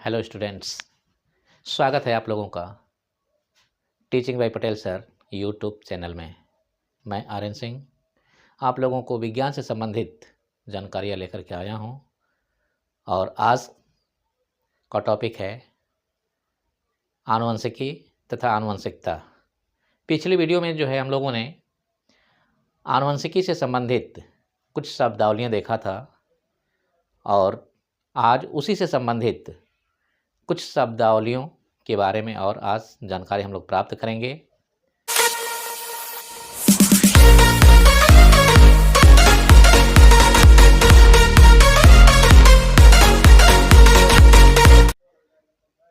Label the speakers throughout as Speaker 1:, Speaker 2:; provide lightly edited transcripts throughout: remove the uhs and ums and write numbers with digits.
Speaker 1: Hello students, स्वागत है आप लोगों का teaching bye Patel sir YouTube channel में। मैं आर्यन सिंह आप लोगों को विज्ञान से संबंधित जानकारियाँ लेकर के आया हूँ और आज का टॉपिक है आनुवंशिकी तथा आनुवंशिकता। पिछली वीडियो में जो है हम लोगों ने आनुवंशिकी से संबंधित कुछ शब्दावलियाँ देखा था और आज उसी से संबंधित कुछ शब्दावलियों के बारे में और आज जानकारी हम लोग प्राप्त करेंगे।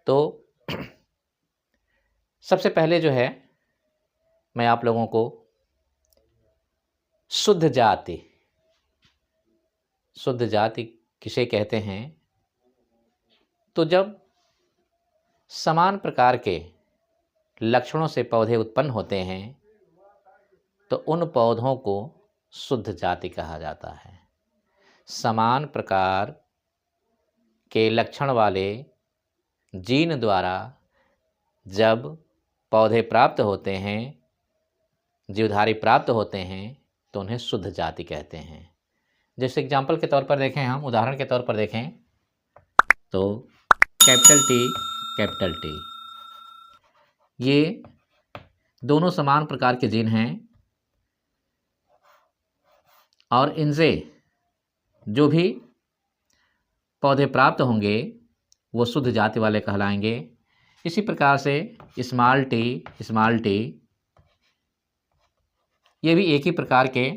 Speaker 1: तो सबसे पहले जो है मैं आप लोगों को शुद्ध जाति किसे कहते हैं, तो जब समान प्रकार के लक्षणों से पौधे उत्पन्न होते हैं तो उन पौधों को शुद्ध जाति कहा जाता है। समान प्रकार के लक्षण वाले जीन द्वारा जब पौधे प्राप्त होते हैं, जीवधारी प्राप्त होते हैं, तो उन्हें शुद्ध जाति कहते हैं। जैसे एग्जाम्पल के तौर पर देखें, हम उदाहरण के तौर पर देखें तो कैपिटल टी ये दोनों समान प्रकार के जीन हैं और इनसे जो भी पौधे प्राप्त होंगे वो शुद्ध जाति वाले कहलाएंगे। इसी प्रकार से स्मॉल टी ये भी एक ही प्रकार के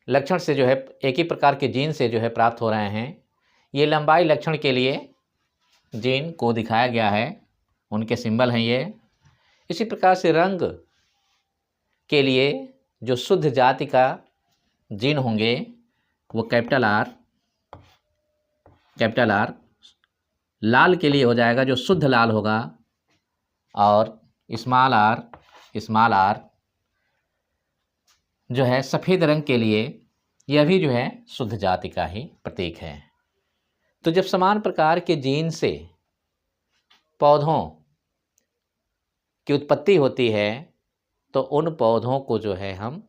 Speaker 1: लक्षण से जो है, एक ही प्रकार के जीन से जो है प्राप्त हो रहे हैं। ये लंबाई लक्षण के लिए जीन को दिखाया गया है, उनके सिंबल हैं ये। इसी प्रकार से रंग के लिए जो शुद्ध जाति का जीन होंगे वो कैपिटल आर, लाल के लिए हो जाएगा जो शुद्ध लाल होगा, और स्मॉल आर जो है सफ़ेद रंग के लिए, यह भी जो है शुद्ध जाति का ही प्रतीक है। तो जब समान प्रकार के जीन से पौधों की उत्पत्ति होती है तो उन पौधों को जो है हम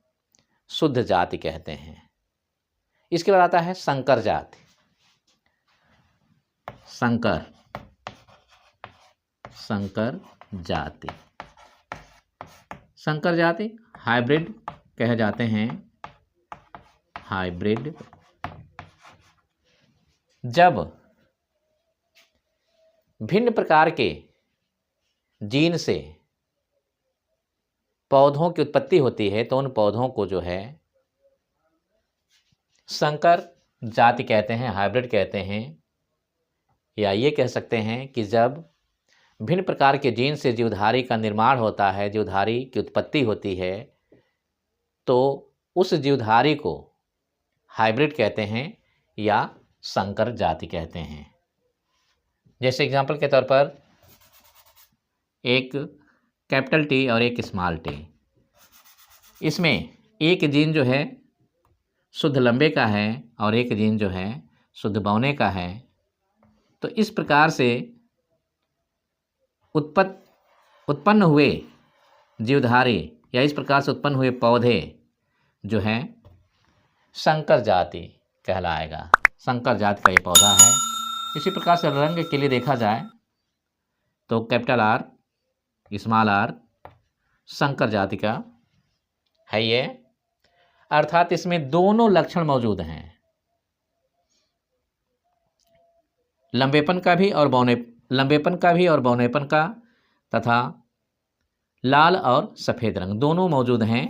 Speaker 1: शुद्ध जाति कहते हैं। इसके बाद आता है संकर जाति। संकर जाति हाइब्रिड कहे जाते हैं। हाइब्रिड जब भिन्न प्रकार के जीन से पौधों की उत्पत्ति होती है तो उन पौधों को जो है संकर जाति कहते हैं, हाइब्रिड कहते हैं। या ये कह सकते हैं कि जब भिन्न प्रकार के जीन से जीवधारी का निर्माण होता है, जीवधारी की उत्पत्ति होती है, तो उस जीवधारी को हाइब्रिड कहते हैं या संकर जाति कहते हैं। जैसे एग्जाम्पल के तौर पर एक कैपिटल टी और एक स्मॉल टी, इसमें एक जीन जो है शुद्ध लंबे का है और एक जीन जो है शुद्ध बौने का है। तो इस प्रकार से उत्पन्न हुए जीवधारी या इस प्रकार से उत्पन्न हुए पौधे जो हैं संकर जाति कहलाएगा। संकर जाति का ये पौधा है। इसी प्रकार से रंग के लिए देखा जाए तो कैपिटल आर, स्मॉल आर संकर जाति का है ये, अर्थात इसमें दोनों लक्षण मौजूद हैं, लंबेपन का भी और बौनेपन का, तथा लाल और सफ़ेद रंग दोनों मौजूद हैं।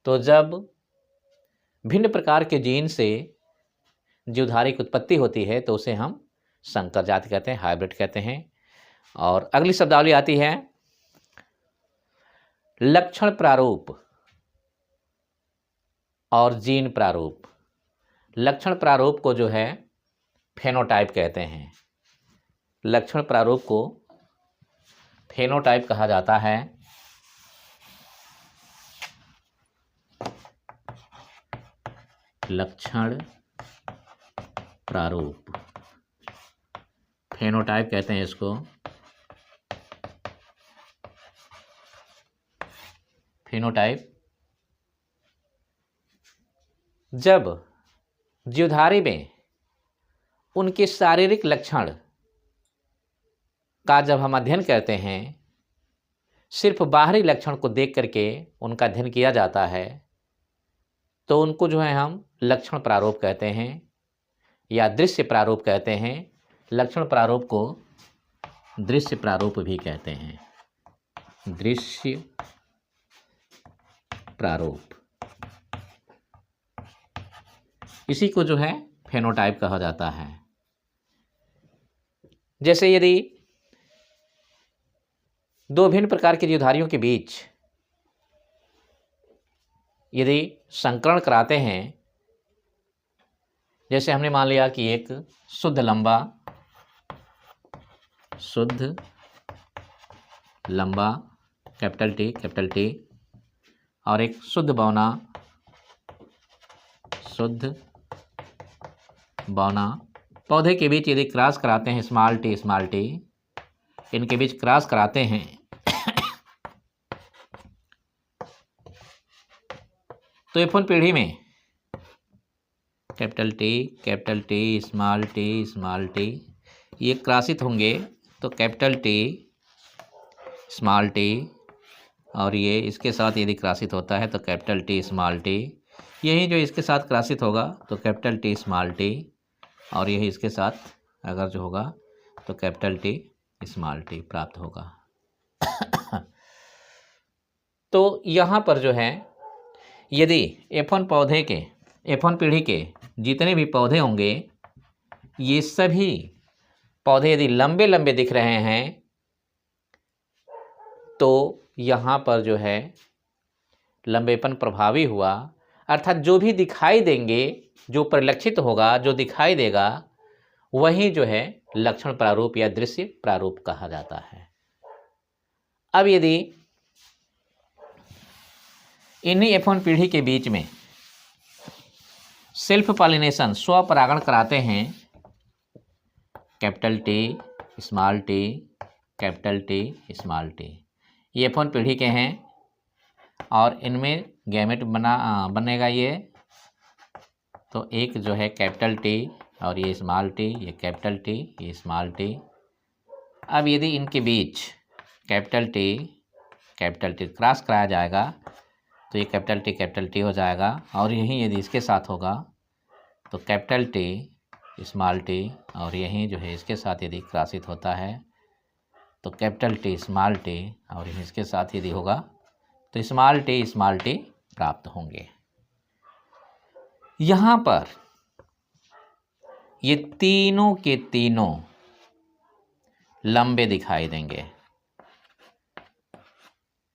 Speaker 1: तो जब भिन्न प्रकार के जीन से जीवधारी की उत्पत्ति होती है तो उसे हम संकर जाति कहते हैं, हाइब्रिड कहते हैं। और अगली शब्दावली आती है लक्षण प्रारूप और जीन प्रारूप। लक्षण प्रारूप को जो है फेनोटाइप कहते हैं। लक्षण प्रारूप को फेनोटाइप कहा जाता है। लक्षण प्रारूप, फेनोटाइप कहते हैं इसको, फेनोटाइप। जब जीवधारी में उनके शारीरिक लक्षण का जब हम अध्ययन करते हैं, सिर्फ बाहरी लक्षण को देख करके उनका अध्ययन किया जाता है, तो उनको जो है हम लक्षण प्रारूप कहते हैं या दृश्य प्रारूप कहते हैं। लक्षण प्रारूप को दृश्य प्रारूप भी कहते हैं, दृश्य प्रारूप। इसी को जो है फेनोटाइप कहा जाता है। जैसे यदि दो भिन्न प्रकार के जीवधारियों के बीच यदि संकरण कराते हैं, जैसे हमने मान लिया कि एक शुद्ध लंबा कैपिटल टी और एक शुद्ध बौना पौधे के बीच यदि क्रॉस कराते हैं, स्मॉल टी, इनके बीच क्रॉस कराते हैं तो F1 पीढ़ी में कैपिटल टी, स्मॉल टी ये क्रॉसित होंगे, तो कैपिटल टी, स्मॉल टी, और ये इसके साथ यदि क्रॉसित होता है तो कैपिटल टी, स्मॉल टी। यही जो इसके साथ क्रॉसित होगा तो कैपिटल टी, स्मॉल टी, और यही इसके साथ अगर जो होगा तो कैपिटल टी, स्मॉल टी प्राप्त होगा। तो यहाँ पर जो है यदि F1 पीढ़ी के जितने भी पौधे होंगे, ये सभी पौधे यदि लंबे लंबे दिख रहे हैं तो यहाँ पर जो है लंबेपन प्रभावी हुआ, अर्थात जो भी दिखाई देंगे, जो परिलक्षित होगा, जो दिखाई देगा, वही जो है लक्षण प्रारूप या दृश्य प्रारूप कहा जाता है। अब यदि इन्हीं F1 पीढ़ी के बीच में सेल्फ पॉलिनेशन, स्वपरागण कराते हैं, capital T, small T, capital T, small T, ये F1 पीढ़ी के हैं और इनमें गैमेट बनेगा ये, तो एक जो है कैपिटल टी और ये स्मॉल टी, ये कैपिटल टी, ये स्मॉल टी। अब यदि इनके बीच कैपिटल टी क्रॉस कराया जाएगा तो ये कैपिटल टी हो जाएगा, और यहीं यदि इसके साथ होगा तो कैपिटल टी, स्मॉल टी, और यहीं जो है इसके साथ यदि क्रॉसित होता है तो कैपिटल टी, स्मॉल टी, और यहीं इसके साथ यदि होगा तो स्मॉल टी प्राप्त होंगे। यहाँ पर ये तीनों के तीनों लंबे दिखाई देंगे।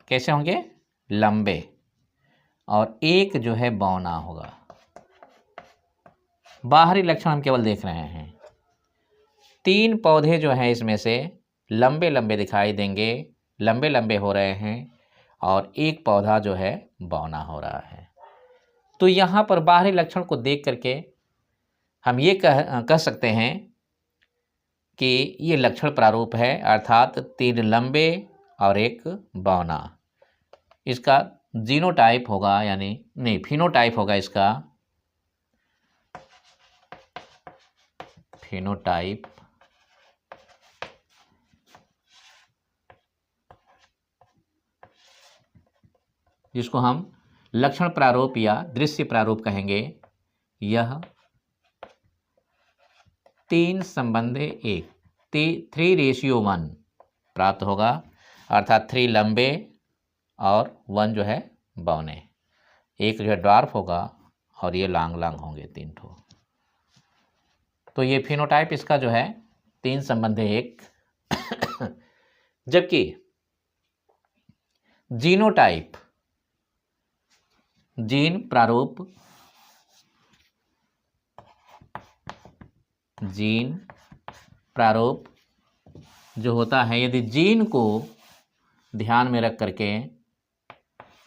Speaker 1: कैसे होंगे? लंबे, और एक जो है बौना होगा। बाहरी लक्षण हम केवल देख रहे हैं। तीन पौधे जो हैं इसमें से लंबे लंबे दिखाई देंगे, लंबे लंबे हो रहे हैं, और एक पौधा जो है बौना हो रहा है। तो यहाँ पर बाहरी लक्षण को देख करके हम ये कह सकते हैं कि ये लक्षण प्रारूप है, अर्थात तीन लंबे और एक बौना। इसका जीनोटाइप होगा, यानी नहीं फिनोटाइप होगा इसका, फिनोटाइप। जिसको हम लक्षण प्रारूप या दृश्य प्रारूप कहेंगे। यह 3:1 3:1 प्राप्त होगा, अर्थात 3 लंबे और 1 जो है बौने। एक जो है ड्वार्फ होगा और ये लांग होंगे 3 ठो। तो ये फिनोटाइप इसका जो है 3:1। जबकि जीनोटाइप, जीन प्रारूप, जो होता है, यदि जीन को ध्यान में रख करके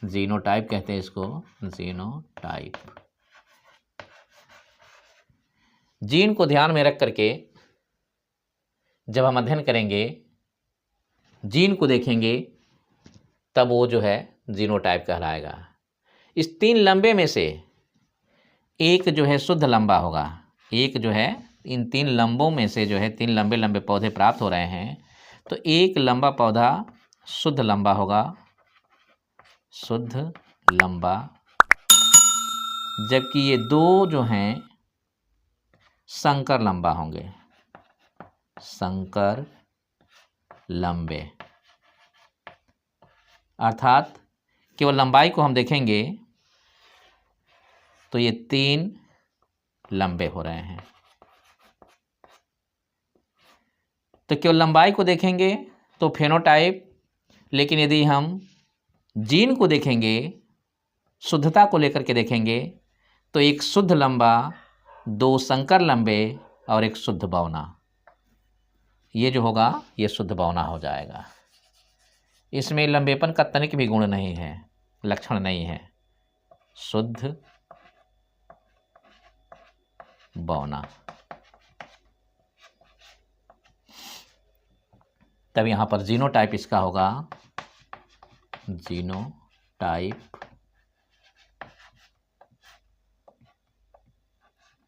Speaker 1: जीनोटाइप कहते हैं इसको, जीनोटाइप। जीन को ध्यान में रख करके जब हम अध्ययन करेंगे, जीन को देखेंगे, तब वो जो है जीनोटाइप कहलाएगा। इस 3 लंबे में से एक जो है शुद्ध लंबा होगा। एक जो है, इन 3 लंबों में से जो है 3 लंबे लंबे पौधे प्राप्त हो रहे हैं, तो एक लंबा पौधा शुद्ध लंबा होगा, शुद्ध लंबा, जबकि ये 2 जो हैं संकर लंबा होंगे, संकर लंबे। अर्थात केवल लंबाई को हम देखेंगे तो ये 3 लंबे हो रहे हैं। तो केवल लंबाई को देखेंगे तो फेनोटाइप, लेकिन यदि हम जीन को देखेंगे, शुद्धता को लेकर के देखेंगे, तो एक शुद्ध लंबा, 2 संकर लंबे और एक शुद्ध बौना, ये जो होगा ये शुद्ध बौना हो जाएगा। इसमें लंबेपन का तनिक भी गुण नहीं है, लक्षण नहीं है, शुद्ध बौना। तब यहाँ पर जीनोटाइप इसका होगा, जीनोटाइप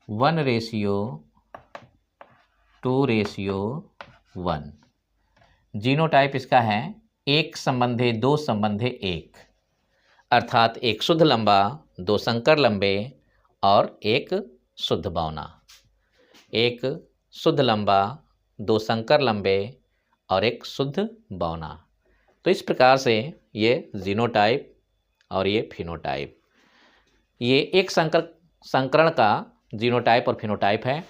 Speaker 1: 1:2:1। जीनोटाइप इसका है 1 संबंधे 2 संबंधे 1, अर्थात एक शुद्ध लंबा, 2 संकर लंबे और एक शुद्ध बौना। एक शुद्ध लंबा, 2 संकर लंबे और एक शुद्ध बौना। तो इस प्रकार से ये जीनोटाइप और ये फिनोटाइप, ये एक संकरण का जीनोटाइप और फिनोटाइप है।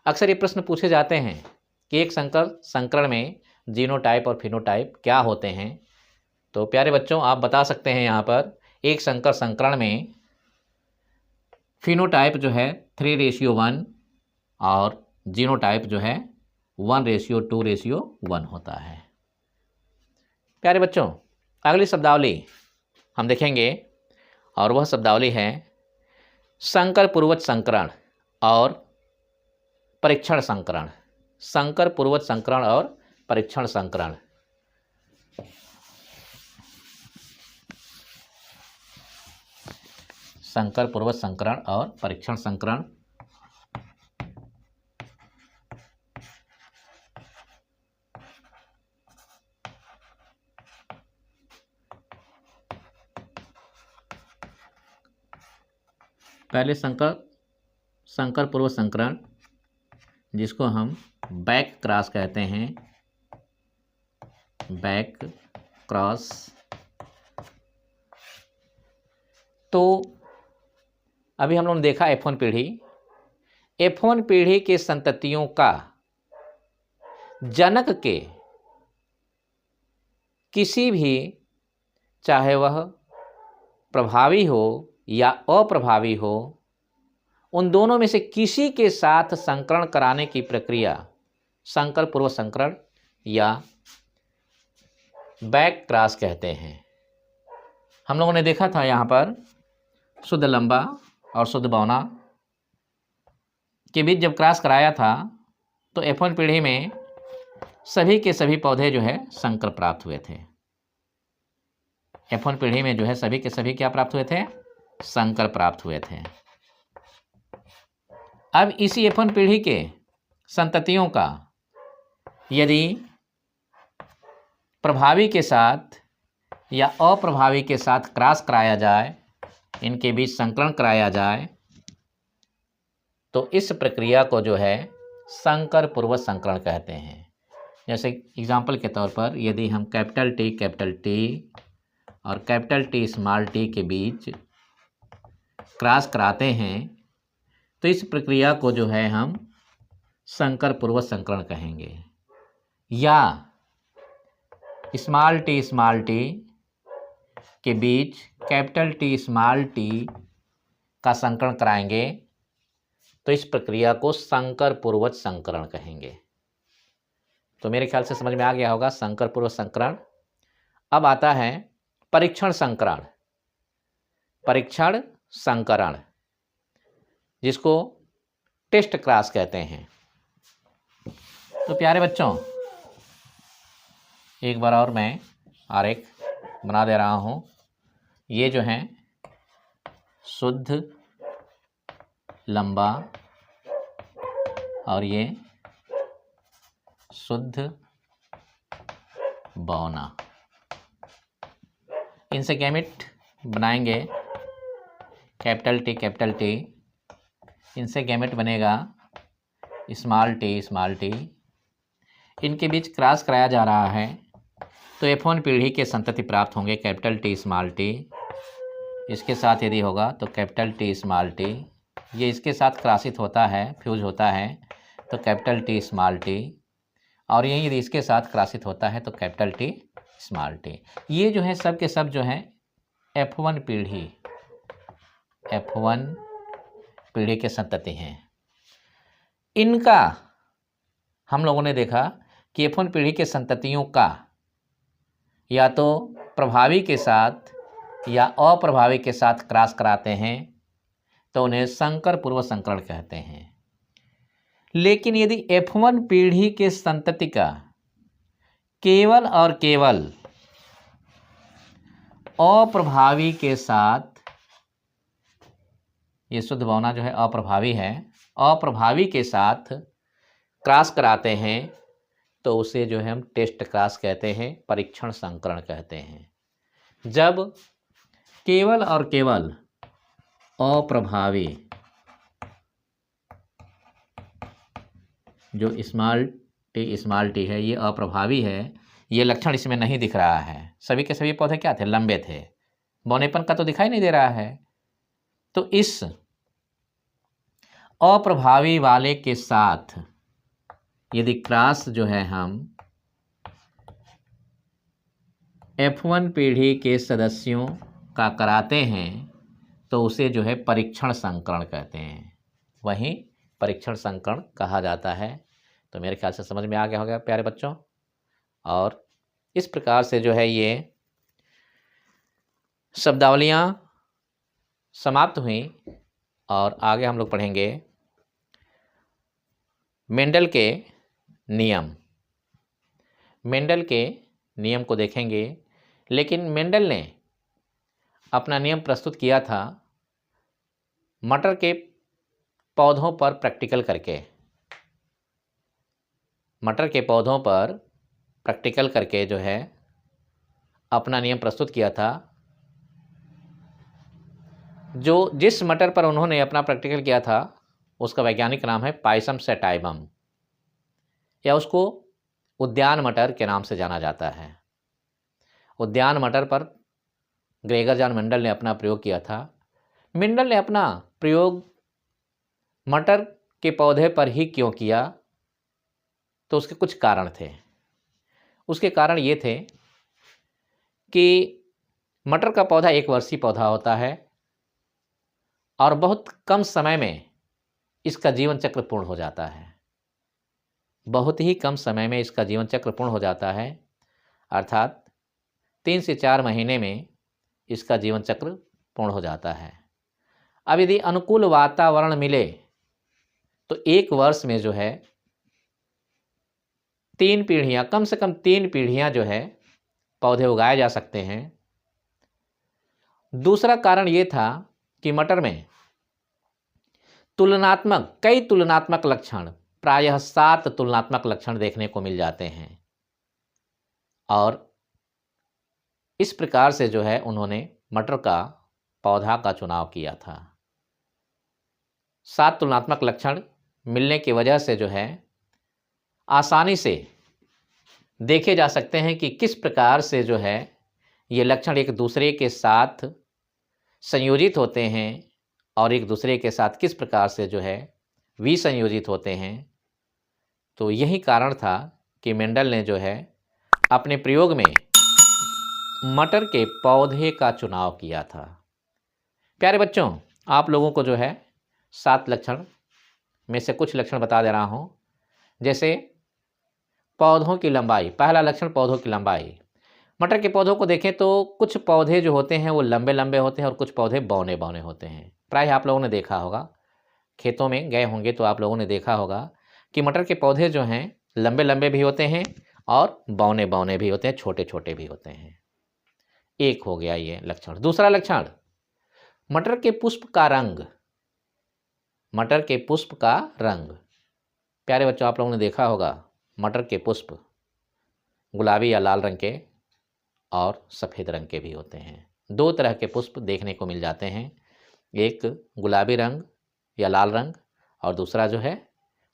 Speaker 1: अक्सर ये प्रश्न पूछे जाते हैं कि एक संकरण में जीनोटाइप और फिनोटाइप क्या होते हैं। तो प्यारे बच्चों, आप बता सकते हैं यहाँ पर, एक संकरण में फिनोटाइप जो है 3:1 और जीनोटाइप जो है 1:2:1 होता है। प्यारे बच्चों, अगली शब्दावली हम देखेंगे और वह शब्दावली है संकर पूर्वज संकरण और परीक्षण संकरण। संकर पूर्वज संकरण और परीक्षण संकरण। संकर पूर्वज संकरण और परीक्षण संकरण। पहले संकर पूर्व संकरण, जिसको हम बैक क्रॉस कहते हैं, बैक क्रॉस। तो अभी हम लोगों ने देखा F1 पीढ़ी, F1 पीढ़ी के संततियों का जनक के किसी भी, चाहे वह प्रभावी हो या अप्रभावी हो, उन दोनों में से किसी के साथ संकरण कराने की प्रक्रिया संकर पूर्व संकरण या बैक क्रॉस कहते हैं। हम लोगों ने देखा था यहाँ पर शुद्ध लंबा और शुद्ध बौना के बीच जब क्रॉस कराया था तो F1 पीढ़ी में सभी के सभी पौधे जो है संकर प्राप्त हुए थे। F1 पीढ़ी में जो है सभी के सभी क्या प्राप्त हुए थे? संकर प्राप्त हुए थे। अब इसी F1 पीढ़ी के संततियों का यदि प्रभावी के साथ या अप्रभावी के साथ क्रॉस कराया जाए, इनके बीच संकरण कराया जाए, तो इस प्रक्रिया को जो है संकर पूर्व संकरण कहते हैं। जैसे एग्जाम्पल के तौर पर यदि हम कैपिटल T और कैपिटल T के बीच क्रॉस कराते हैं तो इस प्रक्रिया को जो है हम संकर पूर्व संकरण कहेंगे। या t के बीच कैपिटल T का संकरण कराएंगे तो इस प्रक्रिया को संकर पूर्वज संकरण कहेंगे। तो मेरे ख्याल से समझ में आ गया होगा संकर पूर्व संकरण। अब आता है परीक्षण संकरण, परीक्षण संकरण, जिसको टेस्ट क्रॉस कहते हैं। तो प्यारे बच्चों, एक बार और मैं आरेख बना दे रहा हूँ। ये जो है शुद्ध लंबा और ये शुद्ध बौना, इनसे गैमेट बनाएंगे कैपिटल टी, इनसे गैमेट बनेगा स्मॉल टी। इनके बीच क्रॉस कराया जा रहा है तो F1 पीढ़ी के संतति प्राप्त होंगे कैपिटल टी स्मॉल टी। इसके साथ यदि होगा तो कैपिटल टी स्मॉल टी, ये इसके साथ क्रॉसित होता है, फ्यूज होता है तो कैपिटल टी स्मॉल टी, और यही यदि इसके साथ क्रॉसित होता है तो कैपिटल टी स्मॉल टी। ये जो है सब के सब जो है F1 पीढ़ी के संतति हैं। इनका हम लोगों ने देखा कि F1 पीढ़ी के संततियों का या तो प्रभावी के साथ या अप्रभावी के साथ क्रॉस कराते हैं तो उन्हें संकर पूर्व संकरण कहते हैं। लेकिन यदि F1 पीढ़ी के संतति का केवल और केवल अप्रभावी के साथ, ये शुद्ध बौना जो है अप्रभावी है, अप्रभावी के साथ क्रॉस कराते हैं तो उसे जो है हम टेस्ट क्रॉस कहते हैं, परीक्षण संकरण कहते हैं। जब केवल और केवल अप्रभावी जो स्मॉल टी है, ये अप्रभावी है, ये लक्षण इसमें नहीं दिख रहा है। सभी के सभी पौधे क्या थे? लंबे थे, बौनेपन का तो दिखाई नहीं दे रहा है। तो इस अप्रभावी वाले के साथ यदि क्रॉस जो है हम F1 पीढ़ी के सदस्यों का कराते हैं तो उसे जो है परीक्षण संकरण कहते हैं, वहीं परीक्षण संकरण कहा जाता है। तो मेरे ख्याल से समझ में आ गया होगा प्यारे बच्चों। और इस प्रकार से जो है ये शब्दावलियाँ समाप्त हुई और आगे हम लोग पढ़ेंगे मेंडल के नियम। मेंडल के नियम को देखेंगे, लेकिन मेंडल ने अपना नियम प्रस्तुत किया था मटर के पौधों पर प्रैक्टिकल करके। मटर के पौधों पर प्रैक्टिकल करके जो है अपना नियम प्रस्तुत किया था। जिस मटर पर उन्होंने अपना प्रैक्टिकल किया था उसका वैज्ञानिक नाम है पायसम सैटाइवम, या उसको उद्यान मटर के नाम से जाना जाता है। उद्यान मटर पर ग्रेगर जॉन मेंडल ने अपना प्रयोग किया था। मेंडल ने अपना प्रयोग मटर के पौधे पर ही क्यों किया? तो उसके कुछ कारण थे। उसके कारण ये थे कि मटर का पौधा एक वर्षीय पौधा होता है और बहुत कम समय में इसका जीवन चक्र पूर्ण हो जाता है। बहुत ही कम समय में इसका जीवन चक्र पूर्ण हो जाता है, अर्थात 3 से 4 महीने में इसका जीवन चक्र पूर्ण हो जाता है। अब यदि अनुकूल वातावरण मिले तो 1 वर्ष में जो है 3 पीढ़ियाँ, कम से कम 3 पीढ़ियाँ जो है पौधे उगाए जा सकते हैं। दूसरा कारण ये था कि मटर में कई तुलनात्मक लक्षण, प्रायः 7 तुलनात्मक लक्षण देखने को मिल जाते हैं, और इस प्रकार से जो है उन्होंने मटर का पौधा का चुनाव किया था। 7 तुलनात्मक लक्षण मिलने की वजह से जो है आसानी से देखे जा सकते हैं कि किस प्रकार से जो है ये लक्षण एक दूसरे के साथ संयोजित होते हैं और एक दूसरे के साथ किस प्रकार से जो है विसंयोजित होते हैं। तो यही कारण था कि मेंडल ने जो है अपने प्रयोग में मटर के पौधे का चुनाव किया था। प्यारे बच्चों, आप लोगों को जो है 7 लक्षण में से कुछ लक्षण बता दे रहा हूँ। जैसे पौधों की लंबाई, पहला लक्षण पौधों की लंबाई। मटर के पौधों को देखें तो कुछ पौधे जो होते हैं वो लंबे लंबे होते हैं और कुछ पौधे बौने बौने होते हैं। प्राय आप लोगों ने देखा होगा खेतों में गए होंगे तो आप लोगों ने देखा होगा कि मटर के पौधे जो हैं लंबे लंबे भी होते हैं और बौने बौने भी होते हैं, छोटे छोटे भी होते हैं। एक हो गया ये लक्षण। दूसरा लक्षण, मटर के पुष्प का रंग। मटर के पुष्प का रंग, प्यारे बच्चों आप लोगों ने देखा होगा मटर के पुष्प गुलाबी या लाल रंग के और सफ़ेद रंग के भी होते हैं। दो तरह के पुष्प देखने को मिल जाते हैं, एक गुलाबी रंग या लाल रंग और दूसरा जो है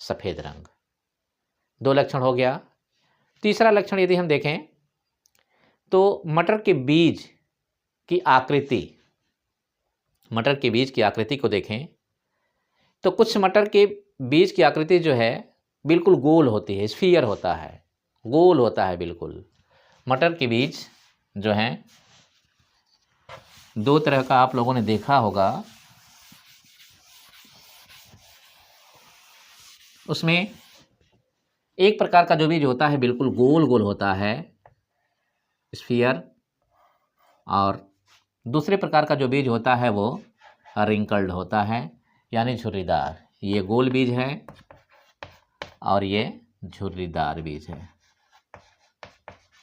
Speaker 1: सफ़ेद रंग। दो लक्षण हो गया। तीसरा लक्षण यदि हम देखें तो मटर के बीज की आकृति, मटर के बीज की आकृति को देखें तो कुछ मटर के बीज की आकृति जो है बिल्कुल गोल होती है, स्फीयर होता है, गोल होता है बिल्कुल। मटर के बीज जो हैं दो तरह का आप लोगों ने देखा होगा, उसमें एक प्रकार का जो बीज होता है बिल्कुल गोल गोल होता है, स्फीयर, और दूसरे प्रकार का जो बीज होता है वो रिंकल्ड होता है यानी झुर्रीदार। ये गोल बीज है और ये झुर्रीदार बीज है,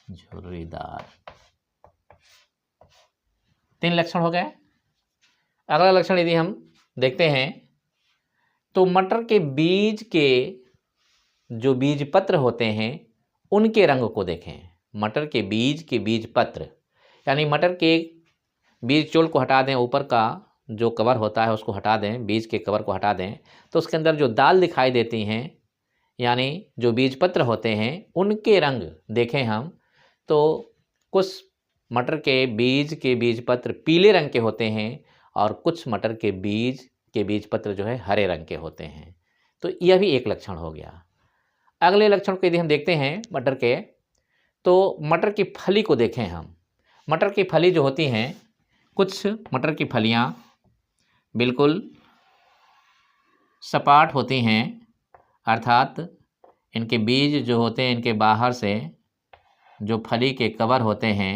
Speaker 1: झुर्रीदार। तीन लक्षण हो गए। अगला लक्षण यदि हम देखते हैं तो मटर के बीज के जो बीज पत्र होते हैं उनके रंग को देखें। मटर के बीज पत्र यानी मटर के बीज चोल को हटा दें, ऊपर का जो कवर होता है उसको हटा दें, बीज के कवर को हटा दें, तो उसके अंदर जो दाल दिखाई देती हैं यानी जो बीज पत्र होते हैं उनके रंग देखें हम तो कुछ मटर के बीज पत्र पीले रंग के होते हैं और कुछ मटर के बीज पत्र जो है हरे रंग के होते हैं। तो यह भी एक लक्षण हो गया। अगले लक्षण को यदि हम देखते हैं मटर के, तो मटर की फली को देखें हम। मटर की फली जो होती हैं, कुछ मटर की फलियां बिल्कुल सपाट होती हैं, अर्थात इनके बीज जो होते हैं इनके बाहर से जो फली के कवर होते हैं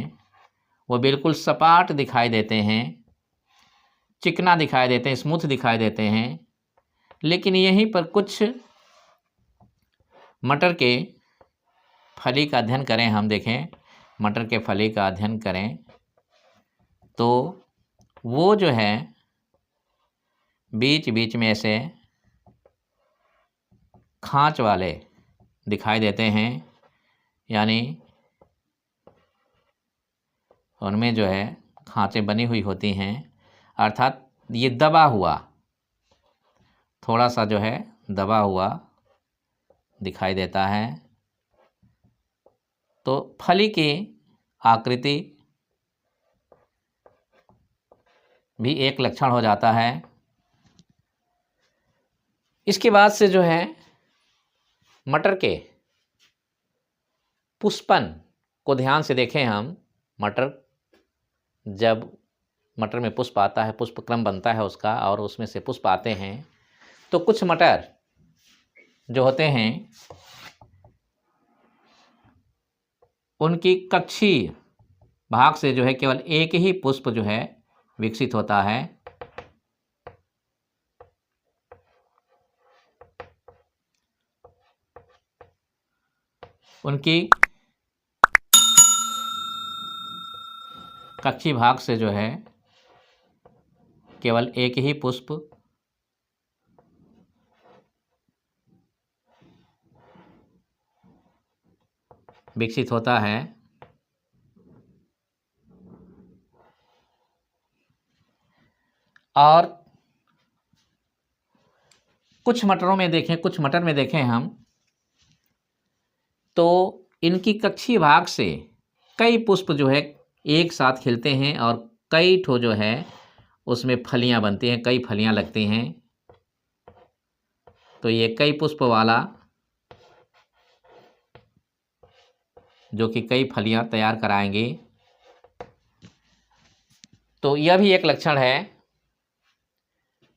Speaker 1: वो बिल्कुल सपाट दिखाई देते हैं, चिकना दिखाई देते हैं, स्मूथ दिखाई देते हैं। लेकिन यहीं पर कुछ मटर के फली का अध्ययन करें, हम देखें मटर के फली का अध्ययन करें तो वो जो है बीच बीच में ऐसे खांच वाले दिखाई देते हैं, यानी उनमें जो है खांचें बनी हुई होती हैं, अर्थात ये दबा हुआ, थोड़ा सा जो है दबा हुआ दिखाई देता है। तो फली की आकृति भी एक लक्षण हो जाता है। इसके बाद से जो है मटर के पुष्पन को ध्यान से देखें हम। जब मटर में पुष्प आता है, पुष्प क्रम बनता है उसका और उसमें से पुष्प आते हैं, तो कुछ मटर जो होते हैं उनकी कक्षीय भाग से जो है केवल एक ही पुष्प जो है विकसित होता है। उनकी कक्षीय भाग से जो है केवल एक ही पुष्प विकसित होता है। और कुछ मटरों में देखें, कुछ मटर में देखें हम तो इनकी कक्षीय भाग से कई पुष्प जो है एक साथ खिलते हैं और कई ठो जो है उसमें फलियां बनती हैं, कई फलियां लगती हैं। तो ये कई पुष्प वाला जो कि कई फलियां तैयार कराएंगी। तो यह भी एक लक्षण है।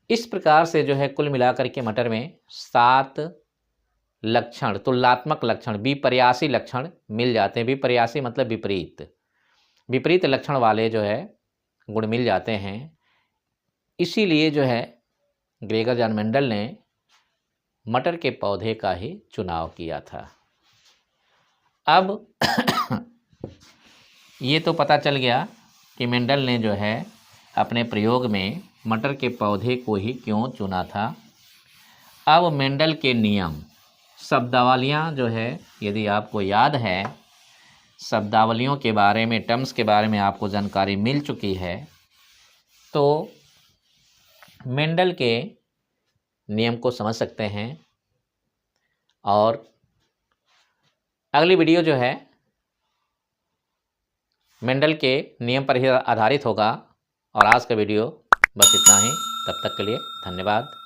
Speaker 1: इस प्रकार से जो है कुल मिलाकर के मटर में 7 लक्षण, तुलनात्मक लक्षण, विपर्यासी लक्षण मिल जाते हैं। विपर्यासी मतलब विपरीत लक्षण वाले जो है गुण मिल जाते हैं। इसीलिए जो है ग्रेगर जॉन मेंडल ने मटर के पौधे का ही चुनाव किया था। अब ये तो पता चल गया कि मेंडल ने जो है अपने प्रयोग में मटर के पौधे को ही क्यों चुना था। अब मेंडल के नियम, शब्दावलियाँ जो है, यदि आपको याद है, शब्दावलियों के बारे में, टर्म्स के बारे में आपको जानकारी मिल चुकी है, तो मेंडल के नियम को समझ सकते हैं। और अगली वीडियो जो है मेंडल के नियम पर ही आधारित होगा। और आज का वीडियो बस इतना ही। तब तक के लिए धन्यवाद।